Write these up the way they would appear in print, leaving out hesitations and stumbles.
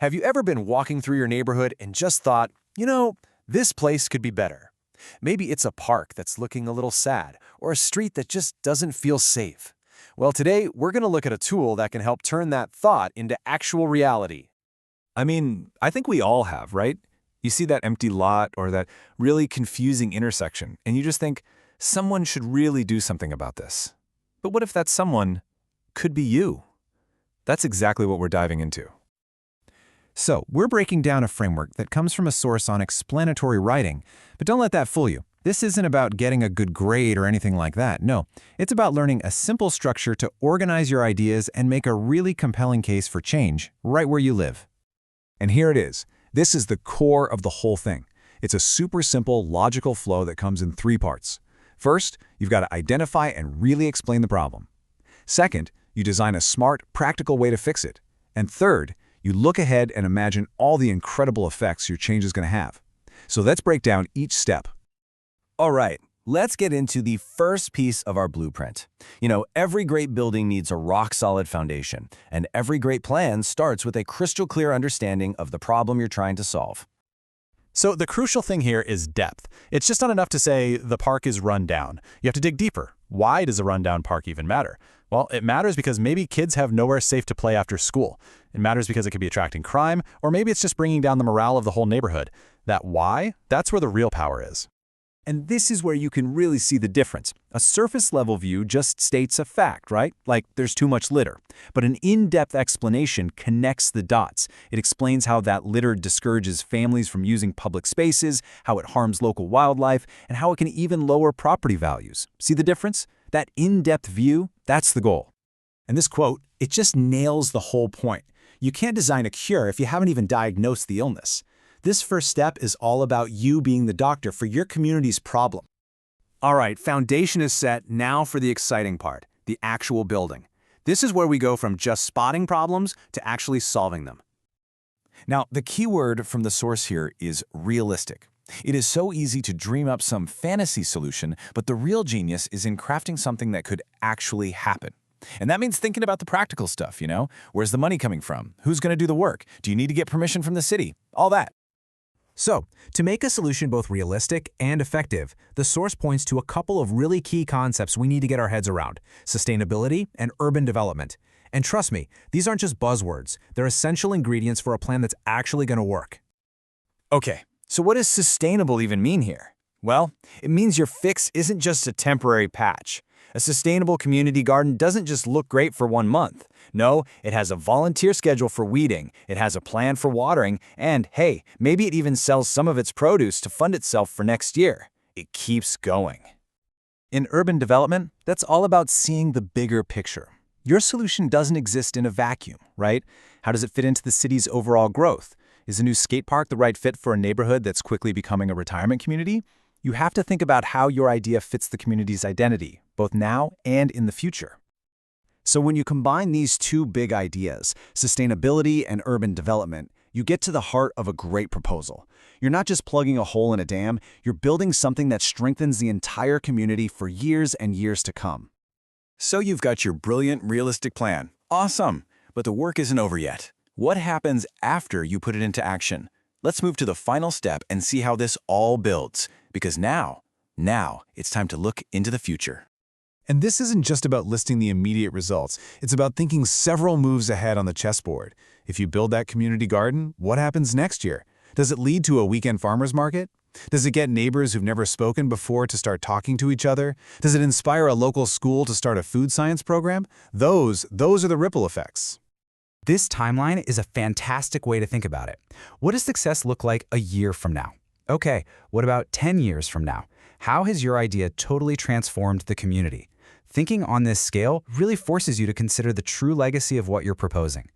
Have you ever been walking through your neighborhood and just thought, this place could be better? Maybe it's a park that's looking a little sad, or a street that just doesn't feel safe. Well, today we're going to look at a tool that can help turn that thought into actual reality. I think we all have, right? You see that empty lot or that really confusing intersection, and you just think, someone should really do something about this. But what if that someone could be you? That's exactly what we're diving into. So, we're breaking down a framework that comes from a source on explanatory writing, but don't let that fool you. This isn't about getting a good grade or anything like that. No, it's about learning a simple structure to organize your ideas and make a really compelling case for change right where you live. And here it is. This is the core of the whole thing. It's a super simple, logical flow that comes in 3 parts. First, you've got to identify and really explain the problem. Second, you design a smart, practical way to fix it. And third, you look ahead and imagine all the incredible effects your change is going to have. So let's break down each step. All right, let's get into the first piece of our blueprint. Every great building needs a rock-solid foundation, and every great plan starts with a crystal-clear understanding of the problem you're trying to solve. So the crucial thing here is depth. It's just not enough to say the park is run down. You have to dig deeper. Why does a rundown park even matter? Well, it matters because maybe kids have nowhere safe to play after school. It matters because it could be attracting crime, or maybe it's just bringing down the morale of the whole neighborhood. That why, that's where the real power is. And this is where you can really see the difference. A surface-level view just states a fact, right? Like there's too much litter. But an in-depth explanation connects the dots. It explains how that litter discourages families from using public spaces, how it harms local wildlife, and how it can even lower property values. See the difference? That in-depth view, that's the goal. And this quote, it just nails the whole point. You can't design a cure if you haven't even diagnosed the illness. This first step is all about you being the doctor for your community's problem. All right, foundation is set. Now for the exciting part, the actual building. This is where we go from just spotting problems to actually solving them. Now, the key word from the source here is realistic. It is so easy to dream up some fantasy solution, but the real genius is in crafting something that could actually happen. And that means thinking about the practical stuff, Where's the money coming from? Who's going to do the work? Do you need to get permission from the city? All that. So, to make a solution both realistic and effective, the source points to a couple of really key concepts we need to get our heads around: sustainability and urban development. And trust me, these aren't just buzzwords. They're essential ingredients for a plan that's actually going to work. Okay, so what does sustainable even mean here? Well, it means your fix isn't just a temporary patch. A sustainable community garden doesn't just look great for 1 month. No, it has a volunteer schedule for weeding, it has a plan for watering, and hey, maybe it even sells some of its produce to fund itself for next year. It keeps going. In urban development, that's all about seeing the bigger picture. Your solution doesn't exist in a vacuum, right? How does it fit into the city's overall growth? Is a new skate park the right fit for a neighborhood that's quickly becoming a retirement community? You have to think about how your idea fits the community's identity, both now and in the future. So when you combine these two big ideas, sustainability and urban development, you get to the heart of a great proposal. You're not just plugging a hole in a dam, you're building something that strengthens the entire community for years and years to come. So you've got your brilliant, realistic plan. Awesome! But the work isn't over yet. What happens after you put it into action? Let's move to the final step and see how this all builds. Because now it's time to look into the future. And this isn't just about listing the immediate results. It's about thinking several moves ahead on the chessboard. If you build that community garden, what happens next year? Does it lead to a weekend farmer's market? Does it get neighbors who've never spoken before to start talking to each other? Does it inspire a local school to start a food science program? Those are the ripple effects. This timeline is a fantastic way to think about it. What does success look like a year from now? Okay, what about 10 years from now? How has your idea totally transformed the community? Thinking on this scale really forces you to consider the true legacy of what you're proposing.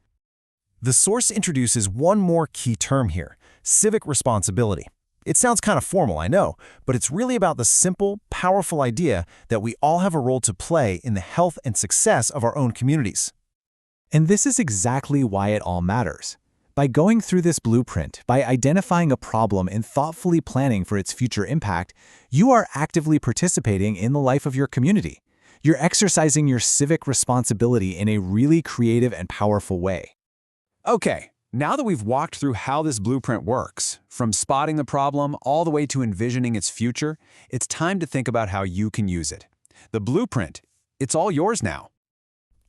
The source introduces one more key term here: civic responsibility. It sounds kind of formal, I know, but it's really about the simple, powerful idea that we all have a role to play in the health and success of our own communities. And this is exactly why it all matters. By going through this blueprint, by identifying a problem and thoughtfully planning for its future impact, you are actively participating in the life of your community. You're exercising your civic responsibility in a really creative and powerful way. Okay, Now that we've walked through how this blueprint works, from spotting the problem all the way to envisioning its future, it's time to think about how you can use it. The blueprint, it's all yours now.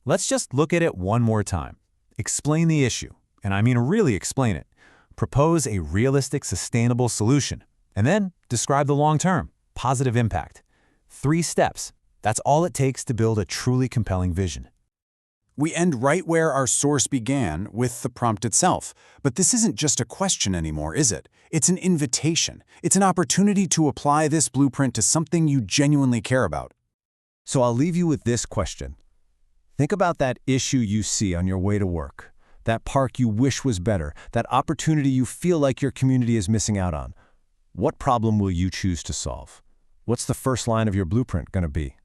Let's just look at it one more time. Explain the issue, and I mean really explain it. Propose a realistic, sustainable solution, and then describe the long-term, positive impact. 3 steps. That's all it takes to build a truly compelling vision. We end right where our source began, with the prompt itself. But this isn't just a question anymore, is it? It's an invitation. It's an opportunity to apply this blueprint to something you genuinely care about. So I'll leave you with this question. Think about that issue you see on your way to work, that park you wish was better, that opportunity you feel like your community is missing out on. What problem will you choose to solve? What's the first line of your blueprint going to be?